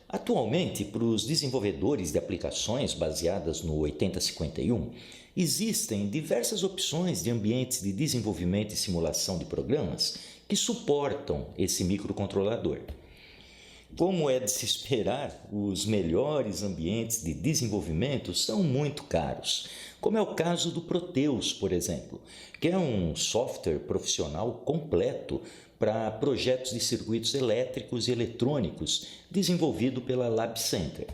Atualmente, para os desenvolvedores de aplicações baseadas no 8051, existem diversas opções de ambientes de desenvolvimento e simulação de programas que suportam esse microcontrolador. Como é de se esperar, os melhores ambientes de desenvolvimento são muito caros, como é o caso do Proteus, por exemplo, que é um software profissional completo para projetos de circuitos elétricos e eletrônicos desenvolvido pela Lab Center.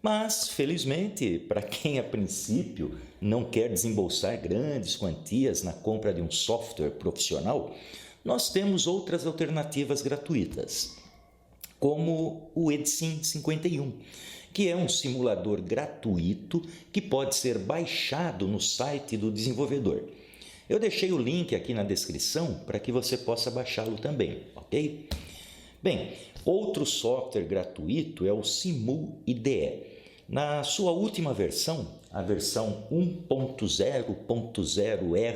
Mas, felizmente, para quem a princípio não quer desembolsar grandes quantias na compra de um software profissional, nós temos outras alternativas gratuitas, como o Edsim 51, que é um simulador gratuito que pode ser baixado no site do desenvolvedor. Eu deixei o link aqui na descrição para que você possa baixá-lo também, ok? Bem, outro software gratuito é o Simu IDE. Na sua última versão, a versão 1.0.0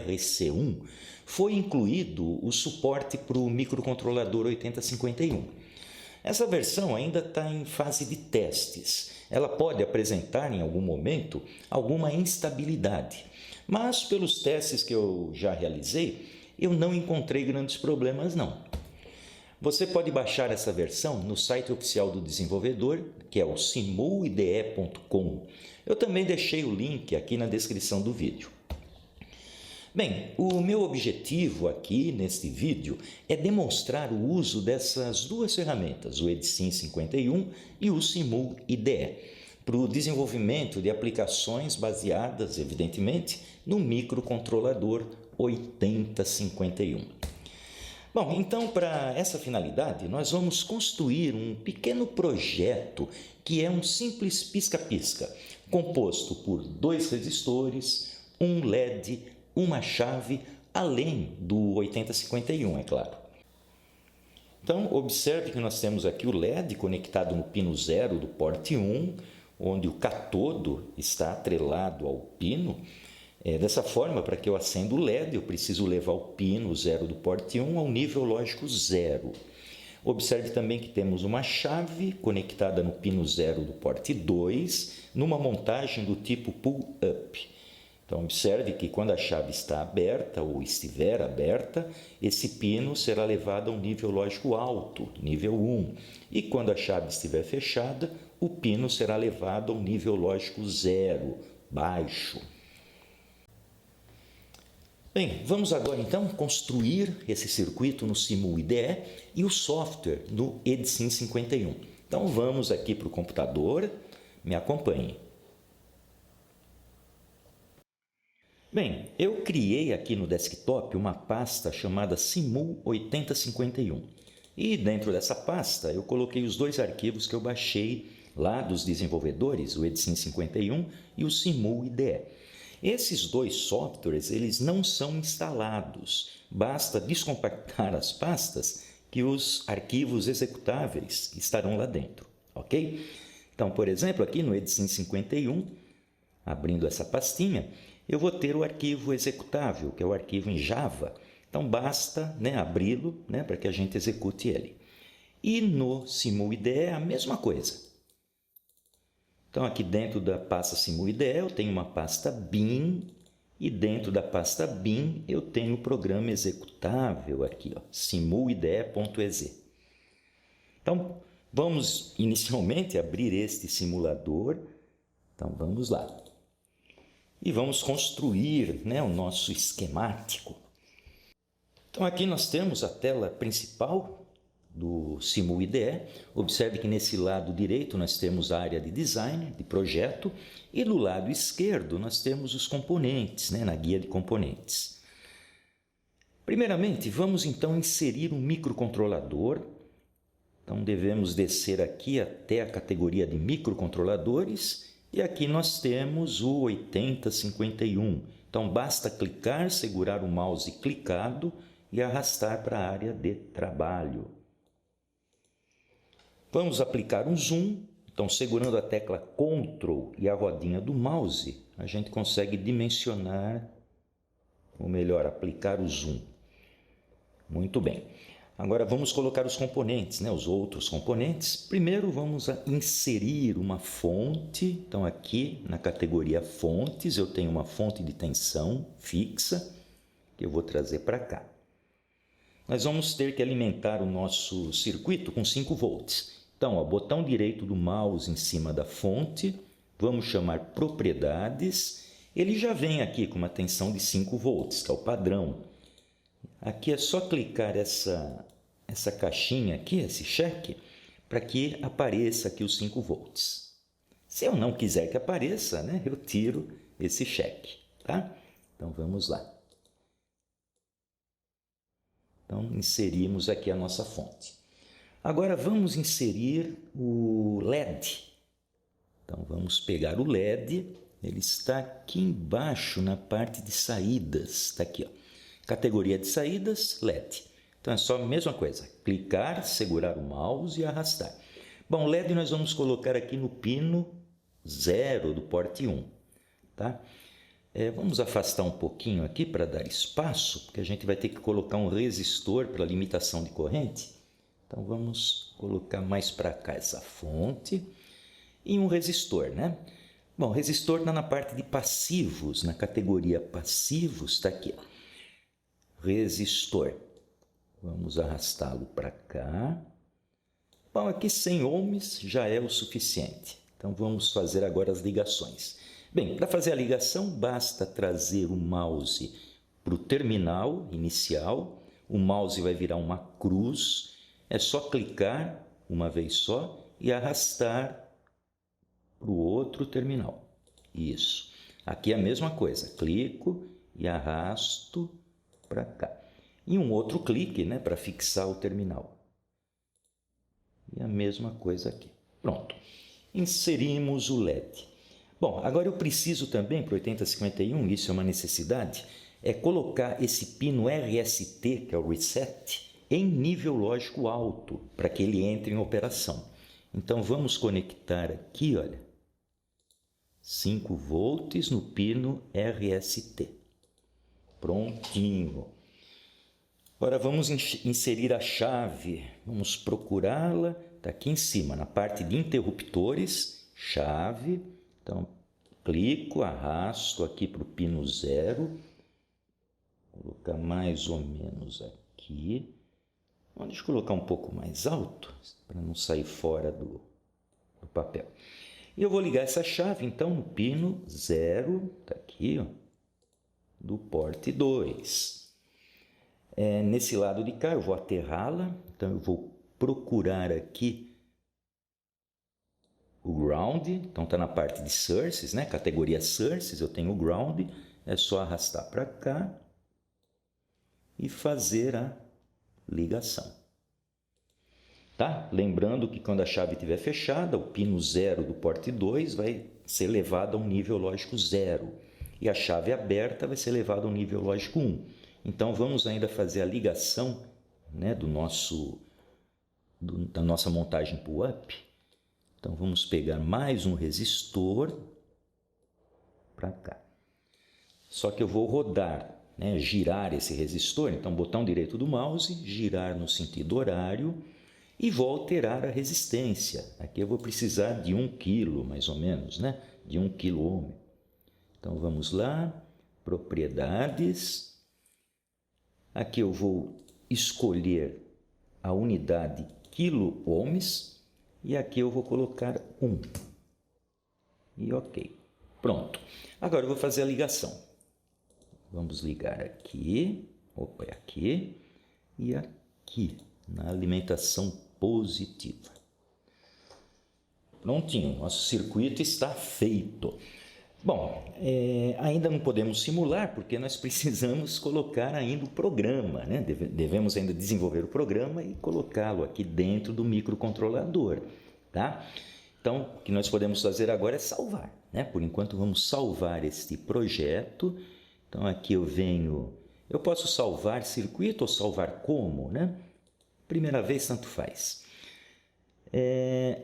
RC1, foi incluído o suporte para o microcontrolador 8051. Essa versão ainda está em fase de testes. Ela pode apresentar em algum momento alguma instabilidade, mas pelos testes que eu já realizei, eu não encontrei grandes problemas não. Você pode baixar essa versão no site oficial do desenvolvedor, que é o simuide.com. Eu também deixei o link aqui na descrição do vídeo. Bem, o meu objetivo aqui neste vídeo é demonstrar o uso dessas duas ferramentas, o Edsim 51 e o Simu IDE, para o desenvolvimento de aplicações baseadas, evidentemente, no microcontrolador 8051. Bom, então para essa finalidade nós vamos construir um pequeno projeto que é um simples pisca-pisca, composto por 2 resistores, um LED, uma chave, além do 8051, é claro. Então, observe que nós temos aqui o LED conectado no pino 0 do porte 1, onde o catodo está atrelado ao pino. Dessa forma, para que eu acenda o LED, eu preciso levar o pino 0 do porte 1 ao nível lógico 0. Observe também que temos uma chave conectada no pino 0 do porte 2, numa montagem do tipo pull-up. Então, observe que quando a chave está aberta ou estiver aberta, esse pino será levado a um nível lógico alto, nível 1. E quando a chave estiver fechada, o pino será levado a um nível lógico 0, baixo. Bem, vamos agora então construir esse circuito no Simu IDE e o software no Edsim 51. Então, vamos aqui para o computador, me acompanhe. Bem, eu criei aqui no desktop uma pasta chamada Simu 8051 e dentro dessa pasta eu coloquei os 2 arquivos que eu baixei lá dos desenvolvedores, o Edsim 51 e o Simu IDE. Esses 2 softwares eles não são instalados, basta descompactar as pastas que os arquivos executáveis estarão lá dentro, ok? Então, por exemplo, aqui no Edsim 51, abrindo essa pastinha, eu vou ter o arquivo executável, que é o arquivo em Java. Então, basta abri-lo para que a gente execute ele. E no Simu IDE a mesma coisa. Então, aqui dentro da pasta Simu IDE eu tenho uma pasta bin, e dentro da pasta bin eu tenho o programa executável aqui, simuide.exe. Então, vamos inicialmente abrir este simulador. Então, vamos lá. E vamos construir o nosso esquemático. Então, aqui nós temos a tela principal do Simu IDE. Observe que nesse lado direito nós temos a área de design, de projeto, e do lado esquerdo nós temos os componentes, na guia de componentes. Primeiramente, vamos então inserir um microcontrolador. Então, devemos descer aqui até a categoria de microcontroladores. E aqui nós temos o 8051. Então, basta clicar, segurar o mouse clicado e arrastar para a área de trabalho. Vamos aplicar um zoom. Então, segurando a tecla Ctrl e a rodinha do mouse, a gente consegue dimensionar, ou melhor, aplicar o zoom. Muito bem. Agora vamos colocar os componentes, né? Os outros componentes. Primeiro vamos inserir uma fonte. Então aqui na categoria fontes eu tenho uma fonte de tensão fixa que eu vou trazer para cá. Nós vamos ter que alimentar o nosso circuito com 5 volts. Então, ó, botão direito do mouse em cima da fonte, vamos chamar propriedades. Ele já vem aqui com uma tensão de 5 volts, que é o padrão. Aqui é só clicar essa caixinha aqui, esse cheque, para que apareça aqui os 5 volts. Se eu não quiser que apareça, né, eu tiro esse cheque, tá? Então, vamos lá. Então, inserimos aqui a nossa fonte. Agora, vamos inserir o LED. Então, vamos pegar o LED. Ele está aqui embaixo, na parte de saídas. Está aqui, ó. Categoria de saídas, LED. Então, é só a mesma coisa. Clicar, segurar o mouse e arrastar. Bom, LED nós vamos colocar aqui no pino 0 do porte 1. Tá? Vamos afastar um pouquinho aqui para dar espaço, porque a gente vai ter que colocar um resistor para limitação de corrente. Então, vamos colocar mais para cá essa fonte e um resistor, né? Bom, o resistor está na parte de passivos, na categoria passivos, está aqui, ó. Resistor. Vamos arrastá-lo para cá. Bom, aqui 100 ohms já é o suficiente. Então, vamos fazer agora as ligações. Bem, para fazer a ligação, basta trazer o mouse para o terminal inicial. O mouse vai virar uma cruz. É só clicar uma vez só e arrastar para o outro terminal. Isso. Aqui é a mesma coisa. Clico e arrasto para cá. E um outro clique, né, para fixar o terminal. E a mesma coisa aqui. Pronto. Inserimos o LED. Bom, agora eu preciso também, para o 8051, isso é uma necessidade, colocar esse pino RST, que é o Reset, em nível lógico alto, para que ele entre em operação. Então, vamos conectar aqui, olha, 5 volts no pino RST. Prontinho. Agora, vamos inserir a chave. Vamos procurá-la. Está aqui em cima, na parte de interruptores, chave. Então, clico, arrasto aqui para o pino 0. Vou colocar mais ou menos aqui. Deixa eu colocar um pouco mais alto, para não sair fora do papel. E eu vou ligar essa chave, então, no pino 0, está aqui, ó, do porte 2. Nesse lado de cá, eu vou aterrá-la. Então, eu vou procurar aqui o ground. Então, está na parte de sources, né? Categoria sources, eu tenho o ground. É só arrastar para cá e fazer a ligação. Tá? Lembrando que quando a chave estiver fechada, o pino 0 do porte 2 vai ser levado a um nível lógico 0. E a chave aberta vai ser levada a um nível lógico 1. Então, vamos ainda fazer a ligação, né, da nossa montagem pull-up. Então, vamos pegar mais um resistor para cá. Só que eu vou rodar, né, girar esse resistor. Então, botão direito do mouse, girar no sentido horário e vou alterar a resistência. Aqui eu vou precisar de 1 kg, mais ou menos, né? De 1 kΩ. Então, vamos lá, propriedades. Aqui eu vou escolher a unidade quilo-ohms e aqui eu vou colocar 1. E ok. Pronto. Agora eu vou fazer a ligação. Vamos ligar aqui, aqui e aqui, na alimentação positiva. Prontinho, nosso circuito está feito. Bom, ainda não podemos simular porque nós precisamos colocar ainda o programa, né? Devemos ainda desenvolver o programa e colocá-lo aqui dentro do microcontrolador, tá? Então, o que nós podemos fazer agora é salvar, né? Por enquanto, vamos salvar este projeto. Então, aqui eu posso salvar circuito ou salvar como, né? Primeira vez, tanto faz.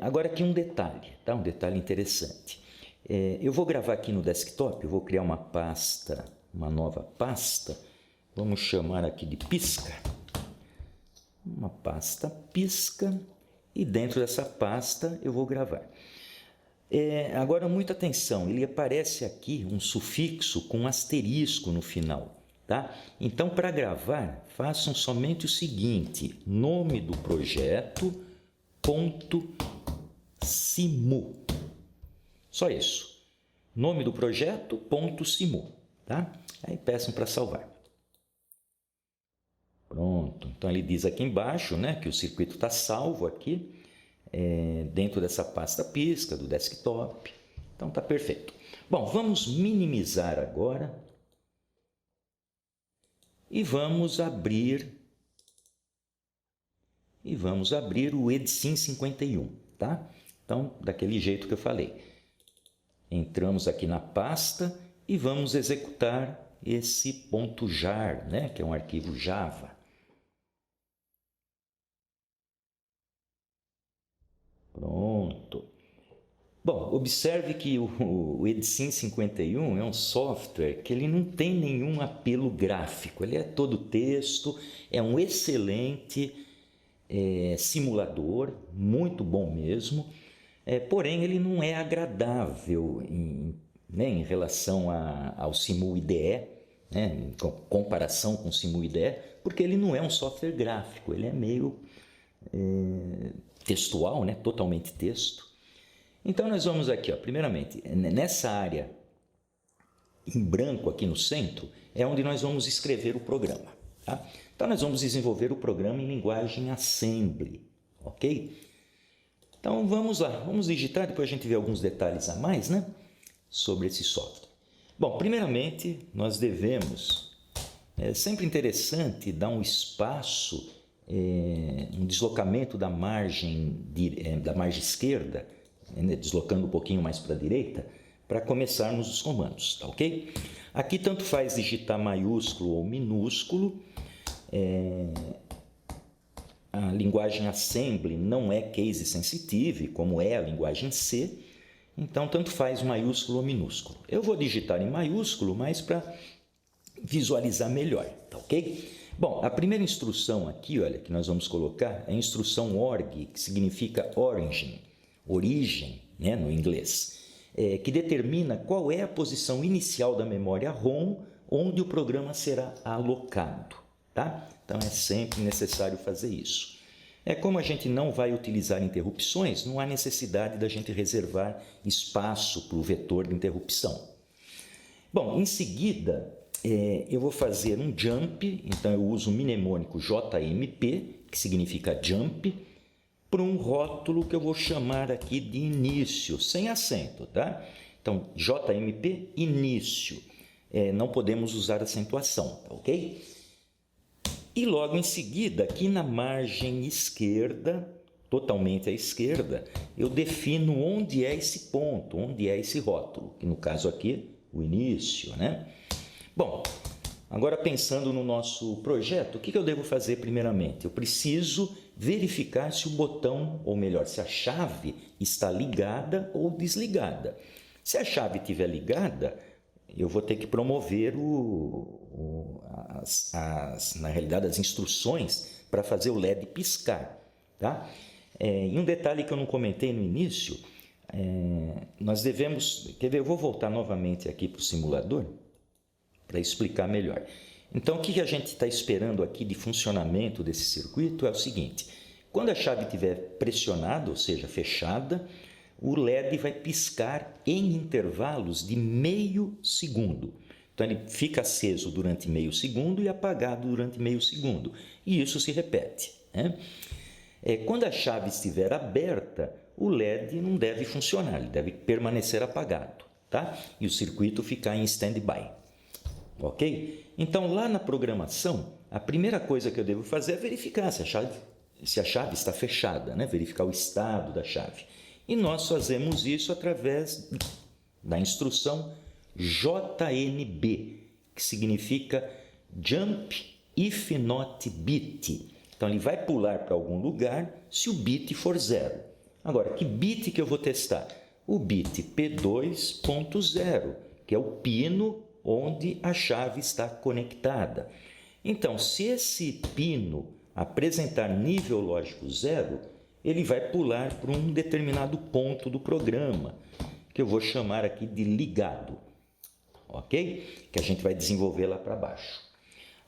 Agora aqui um detalhe, tá? Um detalhe interessante. Eu vou gravar aqui no desktop, eu vou criar uma pasta, uma nova pasta. Vamos chamar aqui de pisca. uma pasta pisca, e dentro dessa pasta eu vou gravar. Agora, muita atenção, ele aparece aqui um sufixo com um asterisco no final, tá? Então, para gravar, façam somente o seguinte: nome do projeto, ponto, simu. Só isso. Nome do projeto, ponto, simu, tá? Aí peçam para salvar. Pronto. Então, ele diz aqui embaixo, né, que o circuito está salvo aqui, dentro dessa pasta pisca do desktop. Então, está perfeito. Bom, vamos minimizar agora e vamos abrir o Edsim 51, tá? Então, daquele jeito que eu falei. Entramos aqui na pasta e vamos executar esse .jar, né, que é um arquivo Java. Pronto. Bom, observe que o Edsim 51 é um software que ele não tem nenhum apelo gráfico, ele é todo texto, é um excelente simulador, muito bom mesmo, porém ele não é agradável em relação ao Simu IDE, né, em comparação com o Simu IDE, porque ele não é um software gráfico, ele é meio textual, né, totalmente texto. Então, nós vamos aqui, primeiramente, nessa área em branco aqui no centro, é onde nós vamos escrever o programa. Tá? Então, nós vamos desenvolver o programa em linguagem Assembly, ok? Então, vamos lá, vamos digitar, depois a gente vê alguns detalhes a mais, né, sobre esse software. Bom, primeiramente, nós devemos, é sempre interessante dar um espaço, um deslocamento da margem esquerda, deslocando um pouquinho mais para a direita, para começarmos os comandos, tá ok? Aqui tanto faz digitar maiúsculo ou minúsculo, a linguagem Assembly não é case sensitive, como é a linguagem C, então tanto faz maiúsculo ou minúsculo. Eu vou digitar em maiúsculo, mas para visualizar melhor, tá ok? Bom, a primeira instrução aqui, olha, que nós vamos colocar é a instrução org, que significa origem, né, no inglês, que determina qual é a posição inicial da memória ROM onde o programa será alocado, tá? Então, é sempre necessário fazer isso. Como a gente não vai utilizar interrupções, não há necessidade da gente reservar espaço para o vetor de interrupção. Bom, em seguida, eu vou fazer um jump, então eu uso o mnemônico JMP, que significa jump, para um rótulo que eu vou chamar aqui de início, sem acento, tá? Então, JMP, início. Não podemos usar acentuação, tá ok? E logo em seguida, aqui na margem esquerda, totalmente à esquerda, eu defino onde é esse ponto, onde é esse rótulo, que no caso aqui, o início, né? Bom, agora pensando no nosso projeto, o que eu devo fazer primeiramente? Eu preciso verificar se o botão, ou melhor, se a chave está ligada ou desligada. Se a chave estiver ligada, eu vou ter que promover na realidade, as instruções para fazer o LED piscar, tá? E um detalhe que eu não comentei no início, nós devemos... Quer ver? Eu vou voltar novamente aqui para o simulador para explicar melhor. Então, o que a gente está esperando aqui de funcionamento desse circuito é o seguinte: quando a chave estiver pressionada, ou seja, fechada, o LED vai piscar em intervalos de meio segundo. Então, ele fica aceso durante meio segundo e apagado durante meio segundo. E isso se repete, né? Quando a chave estiver aberta, o LED não deve funcionar, ele deve permanecer apagado, tá? E o circuito ficar em stand-by. Ok? Então, lá na programação, a primeira coisa que eu devo fazer é verificar se a chave está fechada, né? Verificar o estado da chave. E nós fazemos isso através da instrução JNB, que significa Jump If Not Bit. Então, ele vai pular para algum lugar se o bit for 0. Agora, que bit que eu vou testar? O bit P2.0, que é o pino onde a chave está conectada. Então, se esse pino apresentar nível lógico 0, ele vai pular para um determinado ponto do programa, que eu vou chamar aqui de ligado, ok? Que a gente vai desenvolver lá para baixo.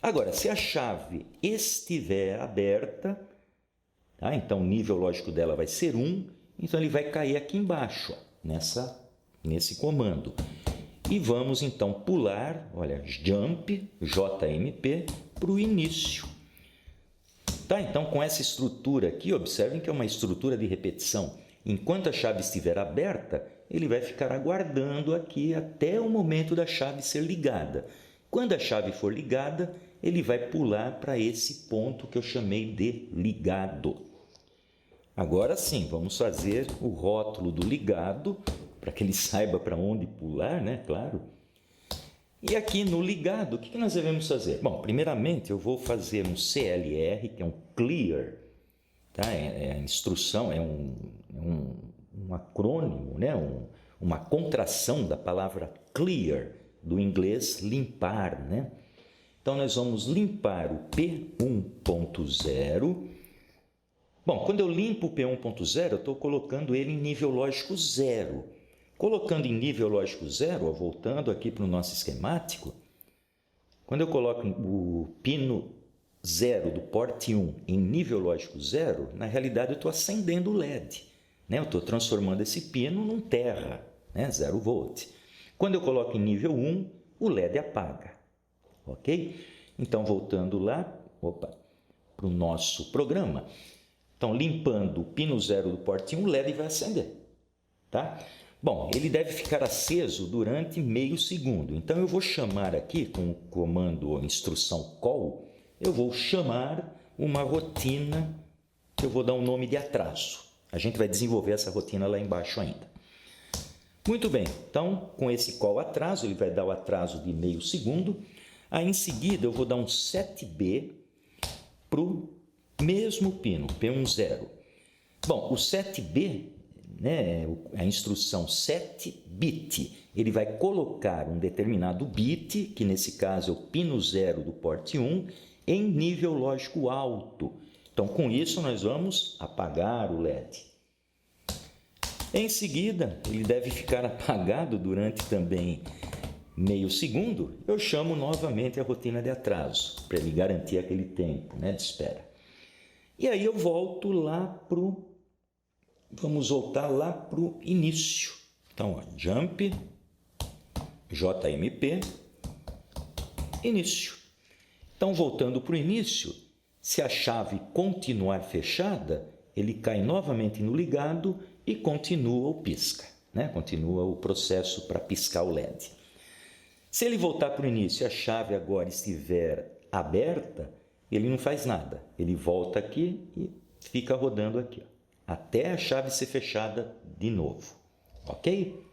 Agora, se a chave estiver aberta, tá? Então o nível lógico dela vai ser 1, então ele vai cair aqui embaixo, ó, nesse comando. E vamos então pular, olha, jump, JMP, para o início. Tá? Então, com essa estrutura aqui, observem que é uma estrutura de repetição. Enquanto a chave estiver aberta, ele vai ficar aguardando aqui até o momento da chave ser ligada. Quando a chave for ligada, ele vai pular para esse ponto que eu chamei de ligado. Agora sim, vamos fazer o rótulo do ligado, para que ele saiba para onde pular, né? Claro. E aqui no ligado, o que nós devemos fazer? Bom, primeiramente eu vou fazer um CLR, que é um clear, tá? É a instrução, é um acrônimo, né? Uma contração da palavra clear, do inglês limpar, né? Então nós vamos limpar o P1.0. Bom, quando eu limpo o P1.0, eu estou colocando ele em nível lógico 0. Colocando em nível lógico 0, ó, voltando aqui para o nosso esquemático, quando eu coloco o pino 0 do porte 1 em nível lógico 0, na realidade eu estou acendendo o LED, né? Eu estou transformando esse pino num terra, né? 0 volt. Quando eu coloco em nível 1, o LED apaga, ok? Então, voltando lá, para o nosso programa, então, limpando o pino 0 do porte 1, o LED vai acender, tá? Bom, ele deve ficar aceso durante meio segundo. Então, eu vou chamar aqui, com o comando ou instrução call, eu vou chamar uma rotina que eu vou dar um nome de atraso. A gente vai desenvolver essa rotina lá embaixo ainda. Muito bem, então, com esse call atraso, ele vai dar o atraso de meio segundo. Aí, em seguida, eu vou dar um 7B para o mesmo pino, P10. Bom, o 7B, né, a instrução 7-bit, ele vai colocar um determinado bit, que nesse caso é o pino 0 do porte 1, em nível lógico alto. Então, com isso, nós vamos apagar o LED. Em seguida, ele deve ficar apagado durante também meio segundo. Eu chamo novamente a rotina de atraso, para ele garantir aquele tempo, né, de espera. E aí eu volto lá vamos voltar lá para o início. Então, ó, jump, JMP, início. Então, voltando para o início, se a chave continuar fechada, ele cai novamente no ligado e continua o pisca, né? Continua o processo para piscar o LED. Se ele voltar para o início e a chave agora estiver aberta, ele não faz nada. Ele volta aqui e fica rodando aqui, ó, até a chave ser fechada de novo, ok?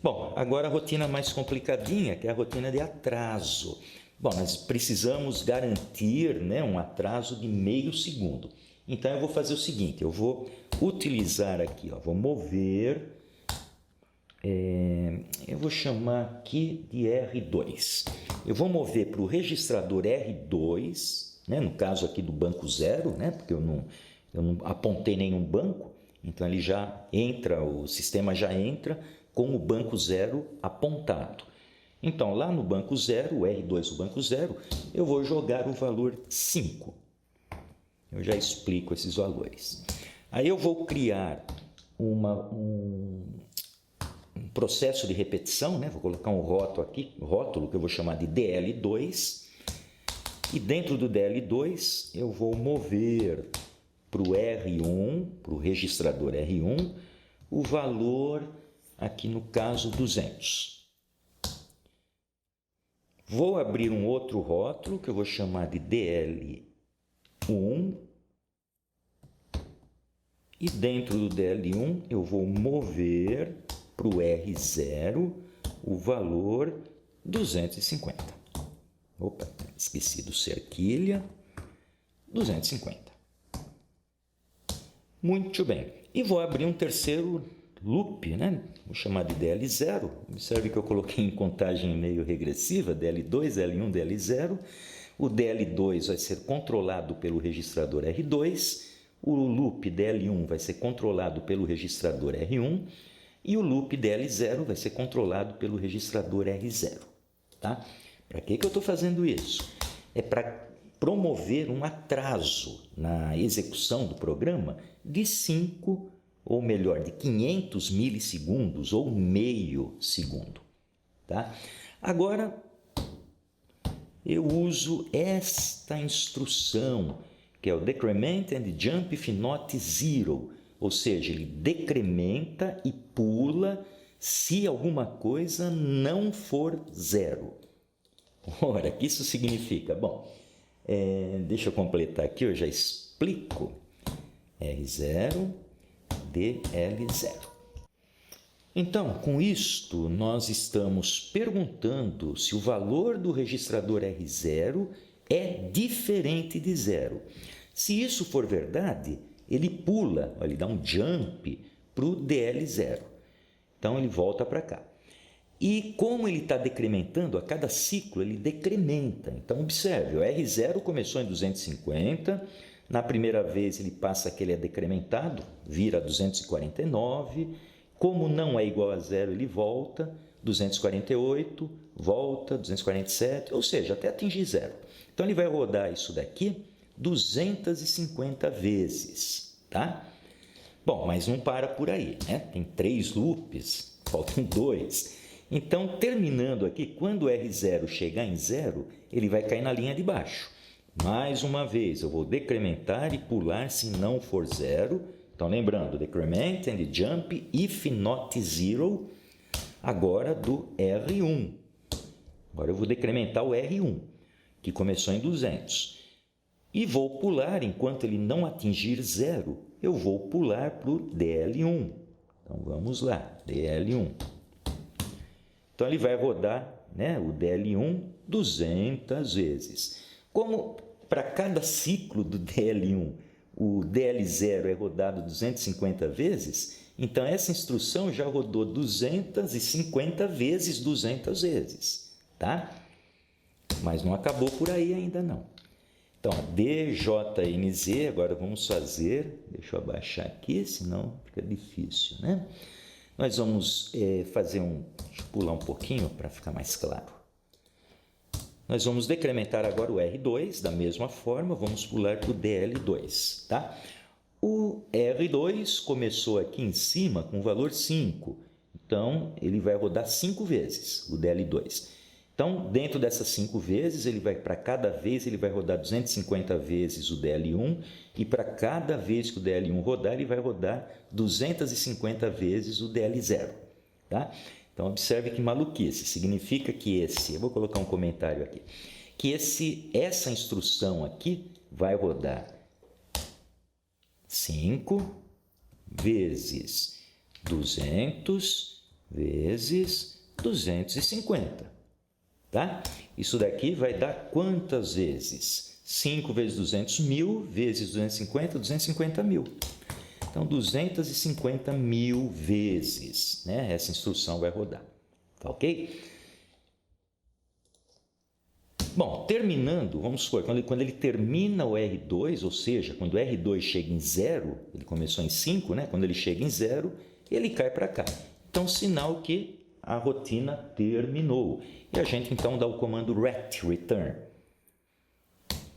Bom, agora a rotina mais complicadinha, que é a rotina de atraso. Bom, nós precisamos garantir, né, um atraso de meio segundo. Então, eu vou fazer o seguinte, eu vou utilizar aqui, ó, vou mover, eu vou chamar aqui de R2. Eu vou mover para o registrador R2, né, no caso aqui do banco 0, né, porque eu não apontei nenhum banco, então ele já entra, o sistema já entra com o banco 0 apontado. Então, lá no banco 0, o R2 do banco 0, eu vou jogar o valor 5. Eu já explico esses valores. Aí eu vou criar um processo de repetição, né? Vou colocar um rótulo que eu vou chamar de DL2. E dentro do DL2, eu vou mover para o R1, para o registrador R1, o valor, aqui no caso, 200. Vou abrir um outro rótulo que eu vou chamar de DL1. E dentro do DL1 eu vou mover para o R0 o valor 250. Opa, esqueci do cerquilha. 250. Muito bem. E vou abrir um terceiro loop, né? Vou chamar de DL0. Observe que eu coloquei em contagem meio regressiva, DL2, DL1, DL0. O DL2 vai ser controlado pelo registrador R2, o loop DL1 vai ser controlado pelo registrador R1 e o loop DL0 vai ser controlado pelo registrador R0. Tá? Para que eu estou fazendo isso? É para promover um atraso na execução do programa de 5, ou melhor, de 500 milissegundos ou meio segundo. Tá? Agora, eu uso esta instrução, que é o decrement and jump if not zero, ou seja, ele decrementa e pula se alguma coisa não for zero. Ora, o que isso significa? Bom, deixa eu completar aqui, eu já explico. R0, DL0. Então, com isto, nós estamos perguntando se o valor do registrador R0 é diferente de zero. Se isso for verdade, ele pula, ele dá um jump para o DL0. Então, ele volta para cá. E como ele está decrementando, a cada ciclo ele decrementa. Então, observe, o R0 começou em 250, na primeira vez ele passa que ele é decrementado, vira 249, como não é igual a zero, ele volta, 248, volta, 247, ou seja, até atingir zero. Então, ele vai rodar isso daqui 250 vezes, tá? Bom, mas não para por aí, né? Tem 3 loops, faltam 2. Então, terminando aqui, quando o R0 chegar em zero, ele vai cair na linha de baixo. Mais uma vez, eu vou decrementar e pular se não for zero. Então, lembrando, decrement and jump if not zero, agora do R1. Agora eu vou decrementar o R1, que começou em 200. E vou pular, enquanto ele não atingir zero, eu vou pular para o DL1. Então, vamos lá, DL1. Então, ele vai rodar, né, o DL1 200 vezes. Como para cada ciclo do DL1, o DL0 é rodado 250 vezes, então essa instrução já rodou 250 vezes 200 vezes, tá? Mas não acabou por aí ainda não. Então, DJNZ, agora vamos fazer, deixa eu abaixar aqui, senão fica difícil, né? Nós vamos fazer deixa eu pular um pouquinho para ficar mais claro. Nós vamos decrementar agora o R2, da mesma forma, vamos pular para o DL2, tá? O R2 começou aqui em cima com o valor 5, então ele vai rodar 5 vezes o DL2. Então, dentro dessas 5 vezes, ele vai para cada vez, ele vai rodar 250 vezes o DL1 e para cada vez que o DL1 rodar, ele vai rodar 250 vezes o DL0, tá? Então, observe que maluquice, significa que eu vou colocar um comentário aqui, que essa instrução aqui vai rodar 5 vezes 200 vezes 250, tá? Isso daqui vai dar quantas vezes? 5 vezes 200, 1000, vezes 250, 250 mil. Então, 250 mil vezes, né? Essa instrução vai rodar, tá ok? Bom, terminando, vamos supor, quando ele termina o R2, ou seja, quando o R2 chega em zero, ele começou em 5, né? Quando ele chega em zero, ele cai para cá. Então, sinal que a rotina terminou. E a gente, então, dá o comando return.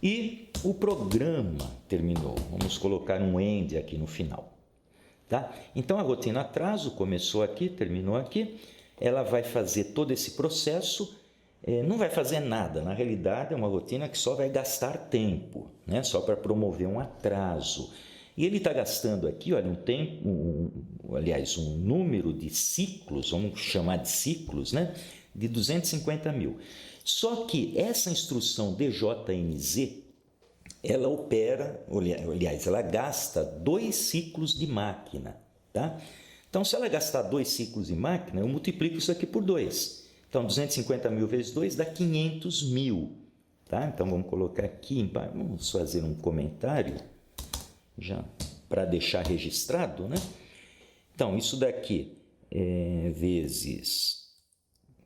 E o programa terminou. Vamos colocar um end aqui no final. Tá? Então, a rotina atraso começou aqui, terminou aqui. Ela vai fazer todo esse processo, não vai fazer nada. Na realidade, é uma rotina que só vai gastar tempo, né? Só para promover um atraso. E ele está gastando aqui, olha, um número de ciclos, vamos chamar de ciclos, né? De 250 mil. Só que essa instrução DJNZ, ela opera, aliás, ela gasta 2 ciclos de máquina, tá? Então, se ela gastar 2 ciclos de máquina, eu multiplico isso aqui por 2. Então, 250 mil vezes 2 dá 500 mil, tá? Então, vamos colocar aqui, vamos fazer um comentário, já para deixar registrado, né? Então, isso daqui é vezes,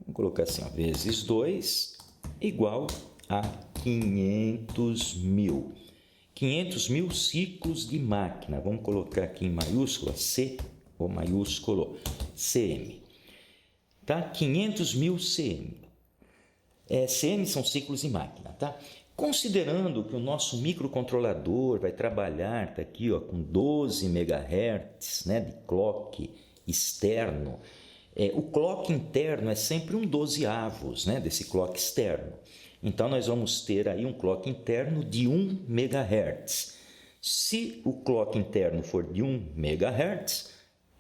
vamos colocar assim, ó, vezes 2 igual a 500 mil. 500 mil ciclos de máquina. Vamos colocar aqui em maiúscula, C ou maiúsculo CM. Tá? 500 mil CM. CM são ciclos de máquina, tá? Considerando que o nosso microcontrolador vai trabalhar, tá aqui, ó, com 12 MHz, né, de clock externo, o clock interno é sempre um 12avos, né, desse clock externo. Então, nós vamos ter aí um clock interno de 1 MHz. Se o clock interno for de 1 MHz,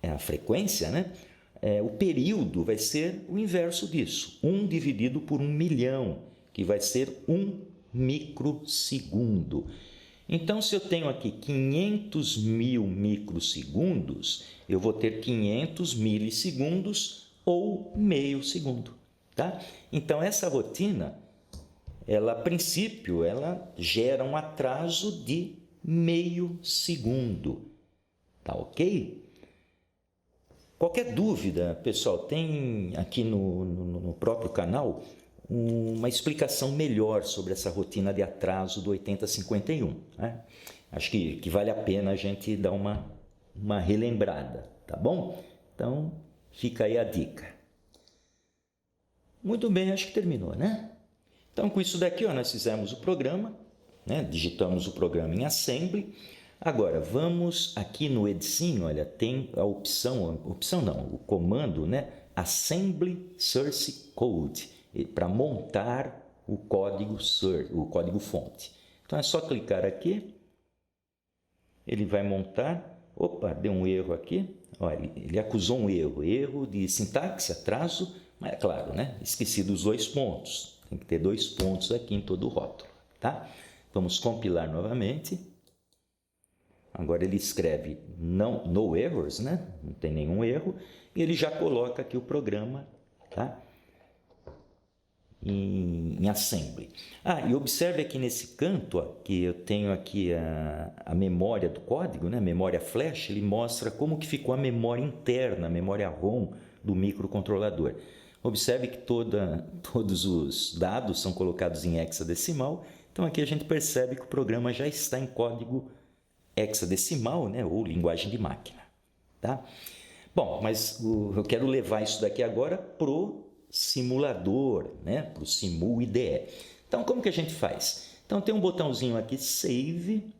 é a frequência, né? O período vai ser o inverso disso, 1 dividido por 1 milhão, que vai ser 1 microsegundo. Então, se eu tenho aqui 500 mil microsegundos, eu vou ter 500 milissegundos ou meio segundo, tá? Então, essa rotina, ela, a princípio, ela gera um atraso de meio segundo, tá ok? Qualquer dúvida, pessoal, tem aqui no próprio canal uma explicação melhor sobre essa rotina de atraso do 8051. Né? Acho que vale a pena a gente dar uma relembrada, tá bom? Então, fica aí a dica. Muito bem, acho que terminou, né? Então, com isso daqui, ó, nós fizemos o programa, né? Digitamos o programa em Assembly. Agora, vamos aqui no Edicin, olha, tem a opção não, o comando, né? Assembly Source Code, para montar o código fonte. Então, é só clicar aqui, ele vai montar. Opa, deu um erro aqui. Olha, ele acusou um erro de sintaxe, atraso, mas é claro, né? Esqueci dos 2 pontos. Tem que ter 2 pontos aqui em todo o rótulo, tá? Vamos compilar novamente. Agora ele escreve no errors, né? Não tem nenhum erro. E ele já coloca aqui o programa, tá? Em Assembly. E observe aqui nesse canto, ó, que eu tenho aqui a memória do código, né? A memória flash, ele mostra como que ficou a memória interna, a memória ROM do microcontrolador. Observe que todos os dados são colocados em hexadecimal, então aqui a gente percebe que o programa já está em código hexadecimal, né? Ou linguagem de máquina. Tá? Bom, mas eu quero levar isso daqui agora pro simulador, né? Para o Simu IDE. Então, como que a gente faz? Então, tem um botãozinho aqui, Save.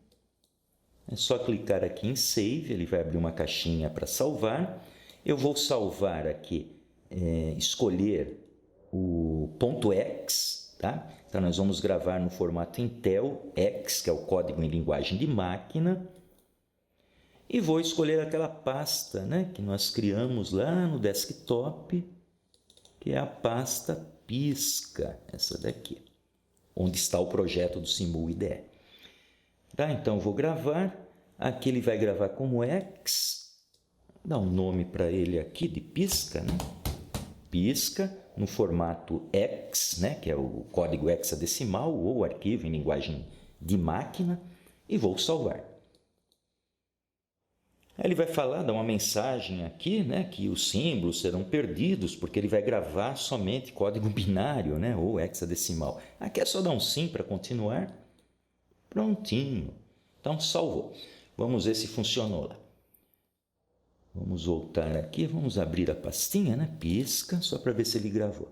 É só clicar aqui em Save, ele vai abrir uma caixinha para salvar. Eu vou salvar aqui, escolher o .x, tá? Então, nós vamos gravar no formato Intel X, que é o código em linguagem de máquina. E vou escolher aquela pasta, né? Que nós criamos lá no desktop, que é a pasta Pisca, essa daqui, onde está o projeto do Simu IDE. Tá? Então, vou gravar. Aqui ele vai gravar como X. Dá um nome para ele aqui de Pisca, né? Pisca, no formato X, né? Que é o código hexadecimal ou arquivo em linguagem de máquina. E vou salvar. Ele vai falar, dar uma mensagem aqui, né, que os símbolos serão perdidos, porque ele vai gravar somente código binário, né, ou hexadecimal. Aqui é só dar um sim para continuar. Prontinho. Então, salvou. Vamos ver se funcionou lá. Vamos voltar aqui, vamos abrir a pastinha, né, Pisca, só para ver se ele gravou.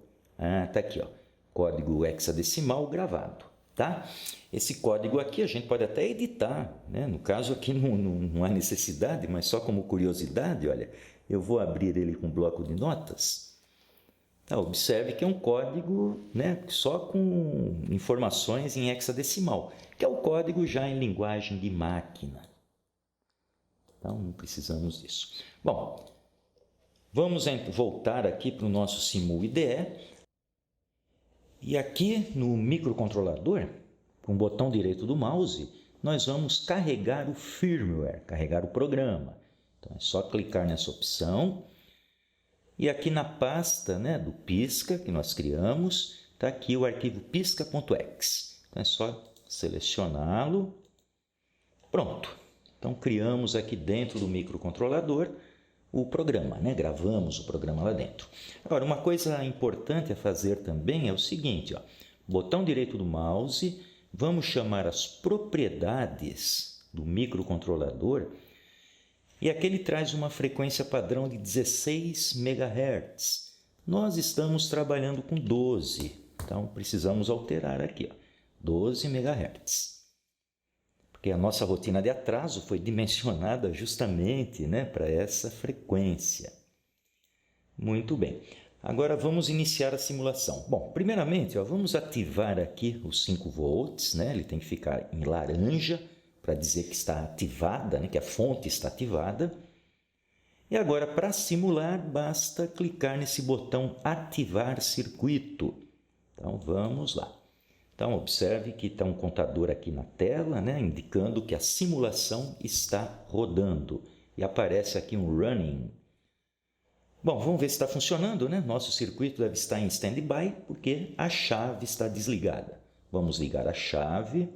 Tá aqui, ó, código hexadecimal gravado. Tá? Esse código aqui a gente pode até editar, né? No caso aqui não há necessidade, mas só como curiosidade, olha, eu vou abrir ele com um bloco de notas. Tá? Observe que é um código, né, só com informações em hexadecimal, que é o código já em linguagem de máquina. Então não precisamos disso. Bom, vamos voltar aqui para o nosso Simu IDE. E aqui no microcontrolador, com o botão direito do mouse, nós vamos carregar o firmware, carregar o programa. Então é só clicar nessa opção. E aqui na pasta, né, do Pisca que nós criamos, está aqui o arquivo pisca.exe. Então é só selecioná-lo. Pronto. Então criamos aqui dentro do microcontrolador o programa, né? Gravamos o programa lá dentro. Agora, uma coisa importante a fazer também é o seguinte, ó. botão direito do mouse, vamos chamar as propriedades do microcontrolador e aqui ele traz uma frequência padrão de 16 MHz. Nós estamos trabalhando com 12, então precisamos alterar aqui, ó, 12 MHz. Porque a nossa rotina de atraso foi dimensionada justamente, né, para essa frequência. Muito bem. Agora vamos iniciar a simulação. Bom, primeiramente, ó, vamos ativar aqui os 5 volts, né? Ele tem que ficar em laranja para dizer que está ativada, né? Que a fonte está ativada. E agora, para simular, basta clicar nesse botão ativar circuito. Então, vamos lá. Então, observe que está um contador aqui na tela, né? Indicando que a simulação está rodando. E aparece aqui um running. Bom, vamos ver se está funcionando, né? Nosso circuito deve estar em stand-by porque a chave está desligada. Vamos ligar a chave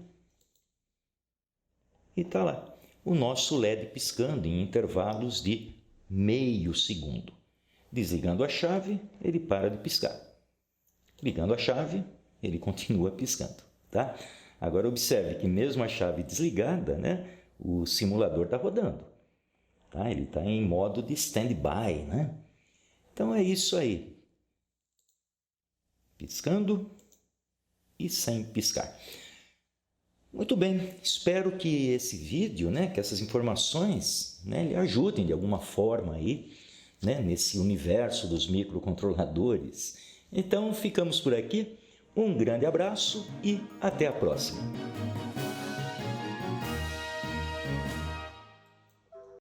e está lá o nosso LED piscando em intervalos de meio segundo. Desligando a chave, ele para de piscar. Ligando a chave, ele continua piscando, tá? Agora observe que mesmo a chave desligada, né? O simulador está rodando, tá? Ele está em modo de stand-by, né? Então é isso aí. Piscando e sem piscar. Muito bem, espero que esse vídeo, né, que essas informações, né, lhe ajudem de alguma forma aí, né, nesse universo dos microcontroladores. Então ficamos por aqui. Um grande abraço e até a próxima.